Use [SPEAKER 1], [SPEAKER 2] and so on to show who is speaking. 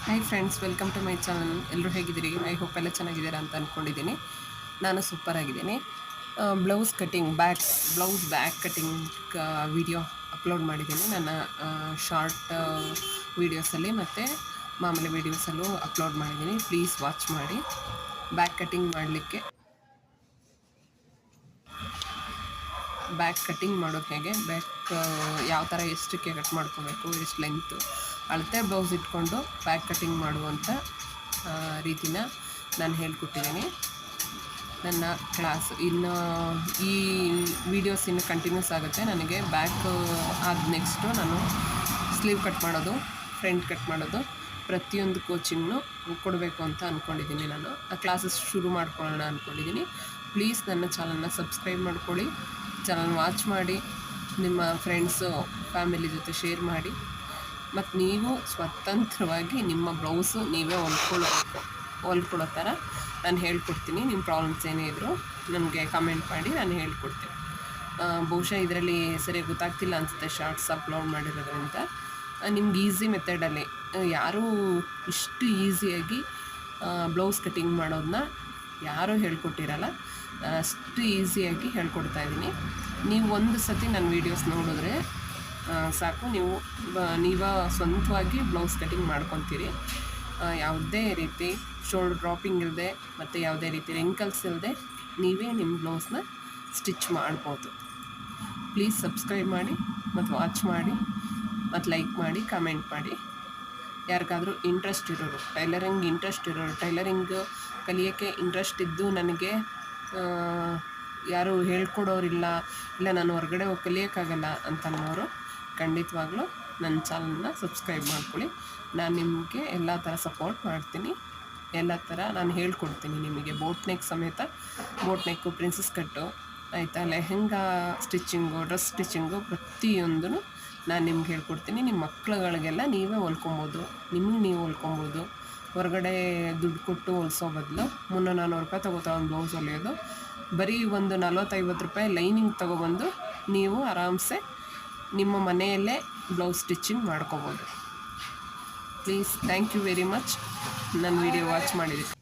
[SPEAKER 1] Hi friends, welcome to my channel. ಎಲ್ಲರೂ ಹೇಗಿದ್ದೀರಿ? I hope ಎಲ್ಲ ಚೆನ್ನಾಗಿದ್ದೀರಾ ಅಂತ ಅಂದ್ಕೊಂಡಿದ್ದೀನಿ. ನಾನು ಸೂಪರ್ ಆಗಿದ್ದೀನಿ. Blouse back cutting video upload ಮಾಡಿದ್ದೀನಿ. ನನ್ನ ಶಾರ್ಟ್ ವೀಡಿಯೋಸಲ್ಲಿ ಮತ್ತು ಮಾಮೂಲಿ ವೀಡಿಯೋಸಲ್ಲೂ ಅಪ್ಲೋಡ್ ಮಾಡಿದ್ದೀನಿ. ಪ್ಲೀಸ್ ವಾಚ್ ಮಾಡಿ. ಬ್ಯಾಕ್ ಕಟಿಂಗ್ ಮಾಡೋದು ಹೇಗೆ, ಯಾವ ಥರ ಎಷ್ಟಕ್ಕೆ ಕಟ್ ಮಾಡ್ಕೋಬೇಕು, ಎಷ್ಟು ಲೆಂತು ಅಳತೆ ಬ್ಲೌಸ್ ಇಟ್ಕೊಂಡು ಬ್ಯಾಕ್ ಕಟಿಂಗ್ ಮಾಡುವಂಥ ರೀತಿನ ನಾನು ಹೇಳ್ಕೊಟ್ಟಿದ್ದೀನಿ. ನನ್ನ ಕ್ಲಾಸ್ ಈ ವಿಡಿಯೋಸ್ ಇನ್ನು ಕಂಟಿನ್ಯೂಸ್ ಆಗುತ್ತೆ. ನನಗೆ ಬ್ಯಾಕ್ ಆದ ನೆಕ್ಸ್ಟು ನಾನು ಸ್ಲೀವ್ ಕಟ್ ಮಾಡೋದು, ಫ್ರಂಟ್ ಕಟ್ ಮಾಡೋದು, ಪ್ರತಿಯೊಂದು ಕೋಚಿಂಗ್ನು ಕೊಡಬೇಕು ಅಂತ ಅಂದ್ಕೊಂಡಿದ್ದೀನಿ. ನಾನು ಆ ಕ್ಲಾಸಸ್ ಶುರು ಮಾಡ್ಕೊಳ್ಳೋಣ ಅಂದ್ಕೊಂಡಿದ್ದೀನಿ. ಪ್ಲೀಸ್ ನನ್ನ ಚಾನಲ್ನ ಸಬ್ಸ್ಕ್ರೈಬ್ ಮಾಡ್ಕೊಳ್ಳಿ, ಚಾನಲ್ ವಾಚ್ ಮಾಡಿ, ನಿಮ್ಮ ಫ್ರೆಂಡ್ಸು ಫ್ಯಾಮಿಲಿ ಜೊತೆ ಶೇರ್ ಮಾಡಿ. ಮತ್ತು ನೀವು ಸ್ವತಂತ್ರವಾಗಿ ನಿಮ್ಮ ಬ್ಲೌಸು ನೀವೇ ಹೊಲ್ಕೊಳ್ಳೋ ಥರ ನಾನು ಹೇಳ್ಕೊಡ್ತೀನಿ. ನಿಮ್ಮ ಪ್ರಾಬ್ಲಮ್ಸ್ ಏನೇ ಇದ್ದರೂ ನನಗೆ ಕಮೆಂಟ್ ಮಾಡಿ, ನಾನು ಹೇಳ್ಕೊಡ್ತೀನಿ. ಬಹುಶಃ ಇದರಲ್ಲಿ ಸರಿಯಾಗಿ ಗೊತ್ತಾಗ್ತಿಲ್ಲ ಅನಿಸುತ್ತೆ ಶಾರ್ಟ್ಸ್ ಅಪ್ಲೋಡ್ ಮಾಡಿರೋದ್ರಿಂದ. ನಿಮ್ಗೆ ಈಸಿ ಮೆಥಡಲ್ಲಿ ಯಾರೂ ಇಷ್ಟು ಈಸಿಯಾಗಿ ಬ್ಲೌಸ್ ಕಟಿಂಗ್ ಮಾಡೋದನ್ನ ಯಾರೂ ಹೇಳ್ಕೊಟ್ಟಿರಲ್ಲ. ಅಷ್ಟು ಈಸಿಯಾಗಿ ಹೇಳ್ಕೊಡ್ತಾ ಇದ್ದೀನಿ. ನೀವು ಒಂದು ಸತಿ ನನ್ನ ವೀಡಿಯೋಸ್ ನೋಡಿದ್ರೆ ಸಾಕು, ನೀವು ಸ್ವಂತವಾಗಿ ಬ್ಲೌಸ್ ಕಟಿಂಗ್ ಮಾಡ್ಕೊತೀರಿ. ಯಾವುದೇ ರೀತಿ ಶೋಲ್ಡರ್ ಡ್ರಾಪಿಂಗ್ ಇಲ್ಲದೆ ಮತ್ತು ಯಾವುದೇ ರೀತಿ ರಿಂಕಲ್ಸ್ ಇಲ್ಲದೆ ನೀವೇ ನಿಮ್ಮ ಬ್ಲೌಸ್ನ ಸ್ಟಿಚ್ ಮಾಡ್ಬೋದು. ಪ್ಲೀಸ್ ಸಬ್ಸ್ಕ್ರೈಬ್ ಮಾಡಿ ಮತ್ತು ವಾಚ್ ಮಾಡಿ ಮತ್ತು ಲೈಕ್ ಮಾಡಿ, ಕಮೆಂಟ್ ಮಾಡಿ. ಯಾರಿಗಾದರೂ ಟೈಲರಿಂಗ್ ಕಲಿಯೋಕ್ಕೆ ಇಂಟ್ರೆಸ್ಟ್ ಇದ್ದು ನನಗೆ ಯಾರೂ ಹೇಳ್ಕೊಡೋರಿಲ್ಲ, ಇಲ್ಲ ನಾನು ಹೊರಗಡೆ ಹೋಗಿ ಕಲಿಯೋಕ್ಕಾಗಲ್ಲ ಅಂತನ್ನೋರು ಖಂಡಿತವಾಗ್ಲೂ ನನ್ನ ಚಾನಲ್ನ ಸಬ್ಸ್ಕ್ರೈಬ್ ಮಾಡ್ಕೊಳ್ಳಿ. ನಾನು ನಿಮಗೆ ಎಲ್ಲ ಥರ ಸಪೋರ್ಟ್ ಮಾಡ್ತೀನಿ. ಎಲ್ಲ ಥರ ನಾನು ಹೇಳ್ಕೊಡ್ತೀನಿ ನಿಮಗೆ. ಬೋಟ್ ನೆಕ್ಕು, ಪ್ರಿನ್ಸಸ್ ಕಟ್ಟು, ಆಯಿತಾ, ಲೆಹೆಂಗಾ ಸ್ಟಿಚ್ಚಿಂಗು, ಡ್ರೆಸ್ ಸ್ಟಿಚ್ಚಿಂಗು, ಪ್ರತಿಯೊಂದೂ ನಾನು ನಿಮ್ಗೆ ಹೇಳ್ಕೊಡ್ತೀನಿ. ನಿಮ್ಮ ಮಕ್ಳುಗಳಿಗೆಲ್ಲ ನೀವೇ ಹೊಲ್ಕೊಬೋದು, ನೀವು ಹೊಲ್ಕೊಬೋದು. ಹೊರಗಡೆ ದುಡ್ಡು ಕೊಟ್ಟು ಹೊಲಿಸೋ ಬದಲು 300-400 ರೂಪಾಯಿ ತೊಗೋತಾ ಒಂದು ಬ್ಲೌಸ್ ಹೊಲಿಯೋದು, ಬರೀ ಒಂದು 40-50 ರೂಪಾಯಿ ಲೈನಿಂಗ್ ತೊಗೊಬಂದು ನೀವು ಆರಾಮ್ಸೆ ನಿಮ್ಮ ಮನೆಯಲ್ಲೇ ಬ್ಲೌಸ್ ಸ್ಟಿಚ್ಚಿಂಗ್ ಮಾಡ್ಕೋಬೋದು. Please, thank you very much ನನ್ನ ವಿಡಿಯೋ ವಾಚ್ ಮಾಡಿದ್ದಕ್ಕೆ.